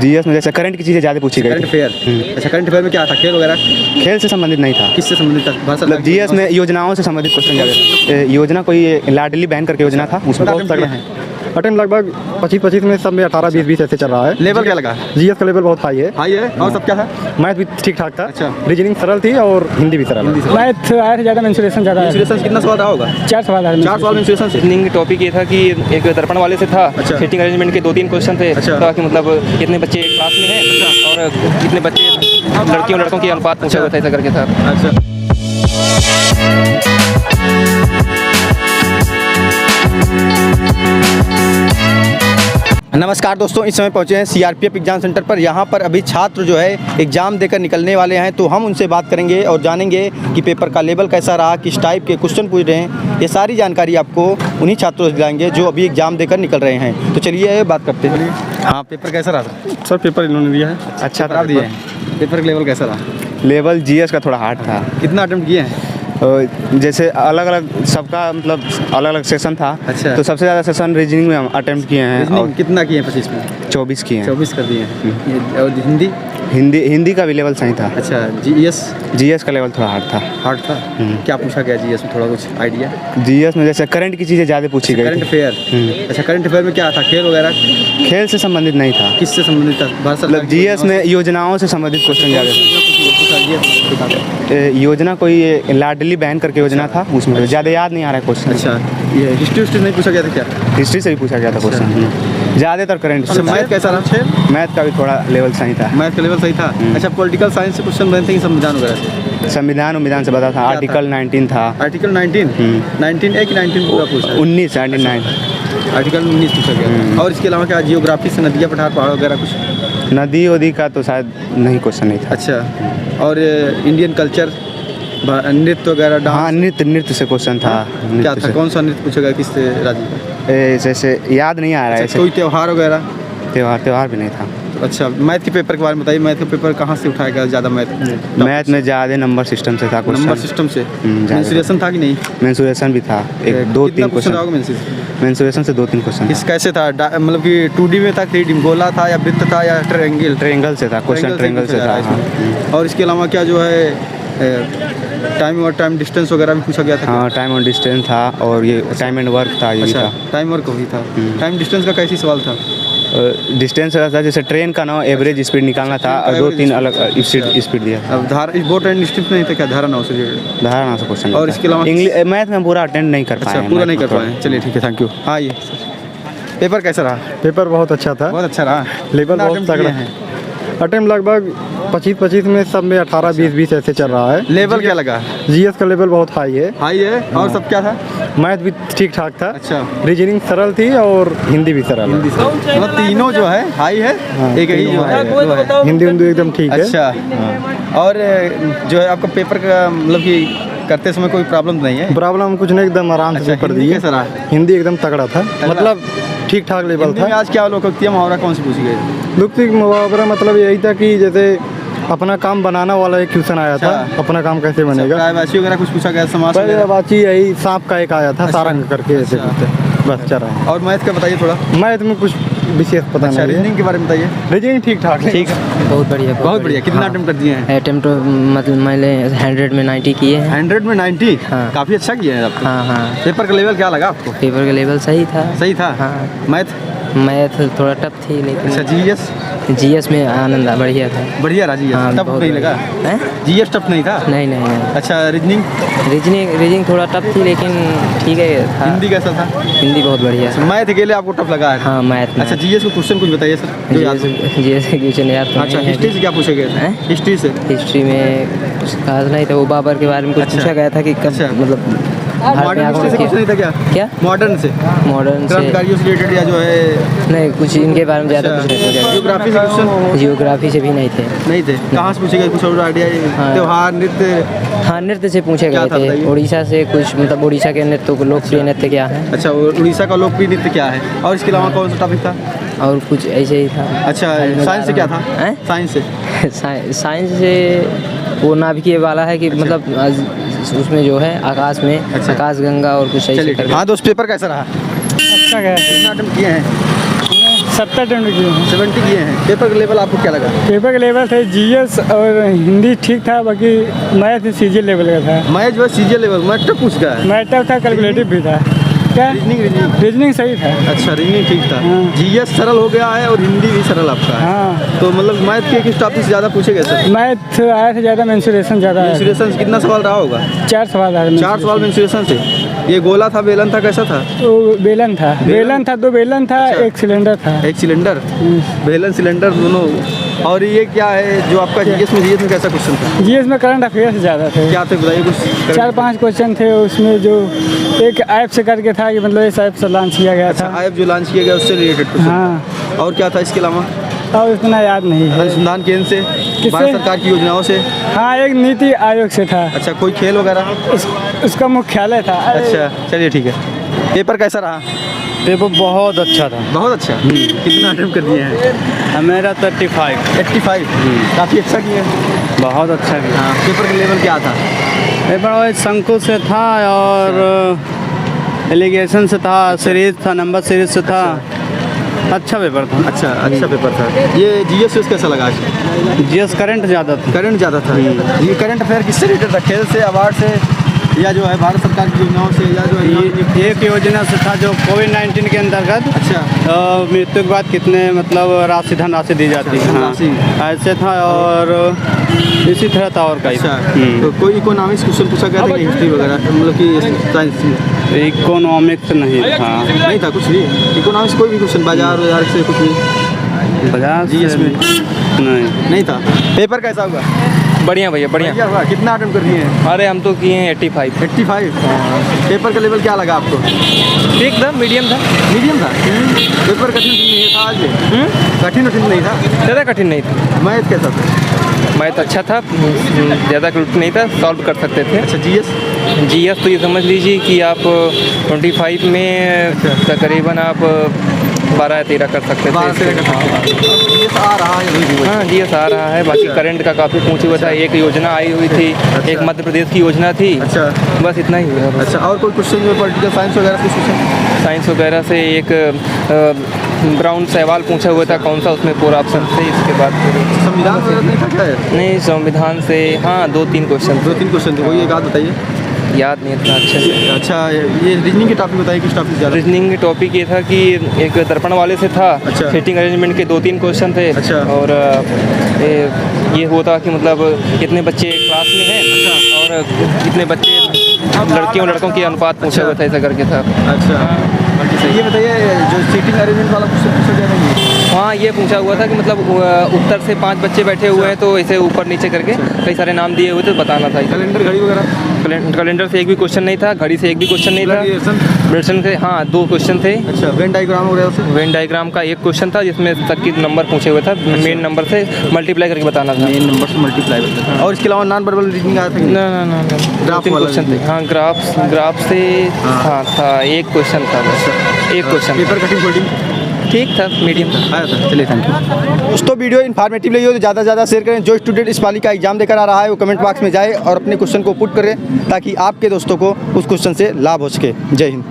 GS में जैसे current की चीज़ें ज़्यादा पूछी गई करंट थी। अफेयर। अच्छा, करंट अफेयर में क्या था, खेल वगैरह? खेल से संबंधित नहीं था, किससे संबंधित था? मतलब जीएस में योजनाओं से संबंधित क्वेश्चन ज़्यादा था। योजना कोई लाडली बहन करके योजना था, उसमें बहुत तगड़ा है। अटेम्प्ट लगभग 25 में, सब में 18-20 ऐसे चल रहा है। लेवल क्या लगा? जीएस का लेवल बहुत हाई है। हाई है। और सब क्या था? मैथ भी ठीक ठाक था। अच्छा। रीजनिंग सरल थी और हिंदी भी सरल है। मैथ आया था ज़्यादा, मेंसुरेशन ज़्यादा आया था। मेंसुरेशन कितना सवाल रहा होगा? 4 सवाल आए। 4 सवाल मेंसुरेशन से। रीजनिंग टॉपिक ये था कि एक दर्पण वाले से था, अच्छा। सीटिंग अरेंजमेंट के 2-3 क्वेश्चन थे। अच्छा। तो कि मतलब कितने बच्चे क्लास में हैं और कितने बच्चे लड़कियों लड़कों की अनुपात पूछा हुआ था, ऐसा करके था। अच्छा। नमस्कार दोस्तों, इस समय पहुंचे हैं सीआरपीएफ एग्जाम सेंटर पर। यहाँ पर अभी छात्र जो है एग्ज़ाम देकर निकलने वाले हैं, तो हम उनसे बात करेंगे और जानेंगे कि पेपर का लेवल कैसा रहा, किस टाइप के क्वेश्चन पूछ रहे हैं। ये सारी जानकारी आपको उन्हीं छात्रों से दिलाएंगे जो अभी एग्ज़ाम देकर निकल रहे हैं। तो चलिए बात करते हैं। हाँ, पेपर कैसा रहा? सर पेपर इन्होंने दिया है। अच्छा आप दिए हैं। पेपर का लेवल कैसा रहा? लेवल जीएस का थोड़ा हार्ड था। कितना अटेम्प्ट किए हैं? जैसे अलग अलग सबका मतलब अलग अलग सेशन था। अच्छा। तो सबसे ज़्यादा सेशन रीजनिंग में हम अटेम्प्ट किए हैं और कितना किए हैं? 25 में 24 किए हैं। 24 कर दिए हैं। और हिंदी का भी लेवल सही था। अच्छा। जीएस जीएस का लेवल थोड़ा हार्ड था। हार्ड था। क्या पूछा गया जीएस में, थोड़ा कुछ आइडिया? जीएस में जैसे करंट की चीज़ें ज़्यादा पूछी गई करंट थी। अफेयर। अच्छा, करंट अफेयर में क्या था, खेल वगैरह? खेल से संबंधित नहीं था, किससे संबंधित था? भारत सरकार मतलब जीएस में योजनाओं से संबंधित क्वेश्चन ज़्यादा था। योजना कोई लाडली बहन करके योजना था, उसमें ज़्यादा याद नहीं आ रहा है क्वेश्चन। अच्छा, ये हिस्ट्री नहीं पूछा गया था क्या? हिस्ट्री से भी पूछा गया था क्वेश्चन, ज़्यादातर करंट से। मैथ कैसा रहा? मैथ का भी थोड़ा लेवल सही था। मैथ का लेवल सही था। अच्छा, पॉलिटिकल साइंस से क्वेश्चन बनते हैं संविधान वगैरह से? संविधान से बता था। आर्टिकल 19 था। आर्टिकल 19 एक 19 पूरा पूछा? 19 आर्टिकल 19 पूछा गया। और इसके अलावा क्या जियोग्राफी से नदियाँ पहाड़ वगैरह कुछ? नदी वदी का तो शायद नहीं क्वेश्चन नहीं था। अच्छा। और इंडियन कल्चर, नृत्य वगैरह? हाँ, नृत्य से क्वेश्चन था। क्या था, कौन सा नृत्य पूछा गया, किस राज्य का? जैसे याद नहीं आ रहा है। कोई त्यौहार वगैरह? त्यौहार भी नहीं था। अच्छा, मैथ के पेपर के बारे में बताइए। मैथ का पेपर कहाँ से उठाया गया ज़्यादा? मैथ में ज़्यादा नंबर सिस्टम से था क्वेश्चन। नंबर सिस्टम से। मेंसुरेशन था कि नहीं? मेंसुरेशन भी था, 1-2-3 क्वेश्चन। मेंसुरेशन से 2-3 क्वेश्चन। इस कैसे था, मतलब कि 2D में था, 3D में गोला था या वृत्त था या ट्रायंगल से था क्वेश्चन, ट्रायंगल से था। और इसके अलावा क्या जो है टाइम डिस्टेंस वगैरह भी पूछा गया था? हाँ, टाइम और डिस्टेंस था और ये टाइम एंड वर्क था। ये अच्छा, टाइम वर्क भी था। टाइम डिस्टेंस का कैसी सवाल था? डिस्टेंस था, जैसे ट्रेन का ना एवरेज स्पीड निकालना था और 2-3 अलग स्पीड दिया। अब बोट एंड डिस्टेंस नहीं था क्या? धारणा से क्वेश्चन। और इसके अलावा इंग्लिश मैथ में पूरा अटेंड नहीं कर पाए। अच्छा, पूरा नहीं कर पाए। चलिए ठीक है, थैंक यू। हाँ, ये पेपर कैसा रहा? पेपर बहुत अच्छा था। बहुत अच्छा रहा। लेवल बहुत तगड़ा है। अटेम्प्ट लगभग 25 में, सब में 18-20 ऐसे चल रहा है। लेवल क्या लगा? जीएस का लेवल बहुत हाई है। हाई है। और सब क्या था? मैथ भी ठीक ठाक था। अच्छा। रीजनिंग सरल थी और हिंदी भी सरल है। मतलब तीनों जो है हाई है। एक ही जो है हिंदी एकदम ठीक है। अच्छा। और जो है आपका पेपर का मतलब कि करते समय कोई प्रॉब्लम नहीं है? प्रॉब्लम कुछ नहीं, एकदम आराम से पेपर दिए। कैसा रहा? हिंदी एकदम तगड़ा था, मतलब ठीक ठाक लेवल था। आज क्या लोकोक्तियाँ मुहावरा कौन सी पूछी गई? लोकोक्ति मुहावरा मतलब यही था कि जैसे अपना काम बनाना वाला एक क्वेश्चन आया था। अपना काम कैसे बनेगा, प्रायवाची वगैरह कुछ पूछा गया? समाज प्रायवाची यही सांप का एक आया था, सारंग करके ऐसे बस चल रहा है। और मैथ का बताइए थोड़ा। मैथ में कुछ विशेष पता नहीं। रीजनिंग के बारे में बताइए। रीजनिंग ठीक ठाक है। ठीक है, बहुत बढ़िया, बहुत बढ़िया। कितना अटेम्प्ट कर दिए हैं? अटेम्प्ट मतलब मैंने 100 में 90 किए हैं। 100 में 90? हाँ। काफ़ी अच्छा किए हैं आप। हाँ हाँ। पेपर का लेवल क्या लगा आपको? पेपर का लेवल सही था। सही था। हाँ। मैथ थोड़ा टफ थी, लेकिन अच्छा। जीएस में आनंद बढ़िया था। बढ़िया रहा जीएस। हाँ, टफ नहीं लगा? जीएस टफ नहीं था? नहीं। अच्छा, रीजनिंग थोड़ा टफ थी, लेकिन ठीक है था। हिंदी कैसा था? हिंदी बहुत बढ़िया है। मैथ के लिए आपको टफ लगा है? हाँ, मैथ। अच्छा, जीएस को क्वेश्चन कुछ बताइए सर। जीएस के क्वेश्चन याद। अच्छा, हिस्ट्री से क्या पूछे गए? हिस्ट्री में कुछ खास नहीं था, वो बाबर के बारे में कुछ पूछा गया था कि कब मतलब मॉडर्न से कुछ नहीं था क्या? मॉडर्न से क्रांतिकारियों से रिलेटेड या जो है नहीं, कुछ इनके बारे में ज़्यादा कुछ नहीं पूछा। जियोग्राफी से क्वेश्चन? जियोग्राफी से भी नहीं थे। कहाँ से पूछे गए कुछ और आइडिया? त्योहार, नृत्य? हाँ, नृत्य से पूछे गए थे। उड़ीसा से कुछ, मतलब उड़ीसा के नृत्य को लोकप्रिय नृत्य क्या है। अच्छा, उड़ीसा का लोकप्रिय नृत्य क्या है? और इसके अलावा कौन सा टॉपिक था? और कुछ ऐसे ही था। अच्छा, साइंस से क्या था? साइंस से वो नाभिकीय वाला है कि मतलब उसमें जो है आकाश में। अच्छा। आकाश गंगा और कुछ ऐसे। हाँ दोस्त, पेपर कैसा रहा? अच्छा गया। कितना अटेम्प्ट किए हैं? 70 अटेम्प्ट किए हैं। 70 किए हैं। पेपर का लेवल आपको क्या लगा? पेपर का लेवल थे जीएस और हिंदी ठीक था, बाकी मैथ सीजी लेवल का था। मैथ जो है सीजीएल लेवल मैथ टफ पूछ गया है। मैथ टफ था, कैलकुलेटिव भी था। क्या रीजनिंग सही था। अच्छा रीजनिंग ठीक था। हाँ। जीएस सरल हो गया है और हिंदी भी सरल आपका है। हाँ, तो मतलब मैथ के किस टॉपिक से ज़्यादा पूछे गए सर? मैथ आया था ज़्यादा, मेंसुरेशन ज़्यादा आया था। मेंसुरेशन से कितना सवाल रहा होगा? 4 सवाल आया था। 4 सवाल मेंसुरेशन से। ये गोला था बेलन था कैसा था? तो बेलन था, बेलन था, 2 बेलन था, अच्छा। 1 सिलेंडर था। एक सिलेंडर, बेलन सिलेंडर दोनों। और ये क्या है जो आपका जीएस में कैसा क्वेश्चन था? जीएस में करंट अफेयर्स ज़्यादा थे। क्या थे बताइए कुछ। 4-5 क्वेश्चन थे उसमें, जो एक ऐप से करके था कि मतलब इस ऐप से लॉन्च किया गया अच्छा था। ऐप जो लॉन्च किया गया उससे रिलेटेड क्वेश्चन। हाँ, और क्या था इसके अलावा? और इतना याद नहीं है। अनुसंधान केंद्र से, भारत सरकार की योजनाओं से। हाँ, एक नीति आयोग से था। अच्छा कोई खेल वगैरह? उसका मुख्यालय था। अच्छा चलिए ठीक है। पेपर कैसा रहा? पेपर बहुत अच्छा था। बहुत अच्छा। कितना अटेम्प्ट कर दिए हैं? मेरा 35। 85। काफ़ी अच्छा किए हैं। बहुत अच्छा गया। हाँ पेपर का लेवल क्या था? पेपर वही शंकु से था और एलिगेशन से था, सीरीज था, नंबर सीरीज से था। अच्छा पेपर था। अच्छा पेपर था। ये जीएस कैसा लगा आज? जीएस करंट ज़्यादा था। करंट ज़्यादा था। ये करंट अफेयर किससे रिलेटेड था? खेल से, अवार्ड से, या जो है भारत सरकार की योजनाओं से, या जो है ये एक योजना से था जो कोविड-19 के अंतर्गत अच्छा मृत्यु के बाद कितने मतलब धन राशि दी जाती है। हाँ, राशि। ऐसे था और इसी तरह था और कई। अच्छा तो कोई इकोनॉमिक्स क्वेश्चन पूछा गया था कि हिस्ट्री वगैरह मतलब कि साइंस? इकोनॉमिक्स नहीं था। नहीं था कुछ भी। इकोनॉमिक्स कोई भी क्वेश्चन बाजार से कुछ भी? बाजार जीएस में नहीं था। पेपर कैसा हुआ? बढ़िया भैया बढ़िया। क्या हुआ? कितना अटेम्प्ट कर दिए हैं? अरे हम तो किए हैं 85। 85। पेपर का लेवल क्या लगा आपको? ठीक था, मीडियम था। मीडियम था। पेपर कठिन नहीं था आज? कठिन नहीं था? ज़्यादा कठिन नहीं था। मैथ कैसा था? मैथ अच्छा था, ज़्यादा कठिन नहीं था, सॉल्व कर सकते थे। अच्छा जीएस तो ये समझ लीजिए कि आप 25 में तकरीबन आप 12 या 13 कर सकते थे। जीएस आ रहा है अभी भी। हाँ जीएस आ रहा है। बाकी करंट का काफ़ी पूछे हुआ था। एक योजना आई हुई थी, एक मध्य प्रदेश की योजना थी। अच्छा बस इतना ही हुआ। अच्छा और कोई क्वेश्चन जो पॉलिटिकल साइंस वगैरह से क्वेश्चन? साइंस वगैरह से एक ब्राउन सवाल पूछा हुआ था, कौन सा उसमें पूरा ऑप्शन थे। इसके बाद संविधान वगैरह नहीं था क्या? नहीं, संविधान से हाँ 2-3 क्वेश्चन थे। 2-3 क्वेश्चन थे। कोई एक आध बताइए। याद नहीं था अच्छे से। अच्छा ये रीजनिंग के टॉपिक बताइए, किस टॉपिक ज़्यादा? रीजनिंग के टॉपिक ये था कि एक दर्पण वाले से था। अच्छा। सीटिंग अरेंजमेंट के 2-3 क्वेश्चन थे। अच्छा। और ये हुआ था कि मतलब कितने बच्चे क्लास में हैं। अच्छा। और कितने बच्चे लड़कियों लड़कों की अनुपात पूछा हुआ था, ऐसा करके था। अच्छा ये बताइए जो सीटिंग अरेंजमेंट वाला क्वेश्चन पूछा गया था। हाँ ये पूछा हुआ था कि मतलब उत्तर से 5 बच्चे बैठे हुए हैं, तो ऐसे ऊपर नीचे करके कई सारे नाम दिए हुए थे, बताना था। कैलेंडर घड़ी वगैरह? कैलेंडर से एक भी क्वेश्चन नहीं था, घड़ी से एक भी क्वेश्चन नहीं था। ब्रेसन से हाँ 2 क्वेश्चन थे। अच्छा वेन डायग्राम वगैरह से? वेन डायग्राम का एक क्वेश्चन था जिसमें तक की नंबर पूछे हुए था। मेन नंबर से मल्टीप्लाई करके बताना था। मेन नंबर से मल्टीप्लाई। और इसके अलावा नॉन वर्बल रीजनिंग आया था? ना ग्राफ 3 वाला क्वेश्चन थे। हाँ ग्राफ से हाँ था, एक क्वेश्चन था बस, एक क्वेश्चन। पेपर कठिन फोल्डिंग ठीक था, मीडियम था। आया था। चलिए थैंक यू दोस्तों। वीडियो इन्फॉर्मेटिव लगी हो तो ज़्यादा से ज़्यादा शेयर करें। जो स्टूडेंट इस वाली का एग्जाम देकर आ रहा है वो कमेंट बॉक्स में जाए और अपने क्वेश्चन को पुट करें ताकि आपके दोस्तों को उस क्वेश्चन से लाभ हो सके। जय हिंद।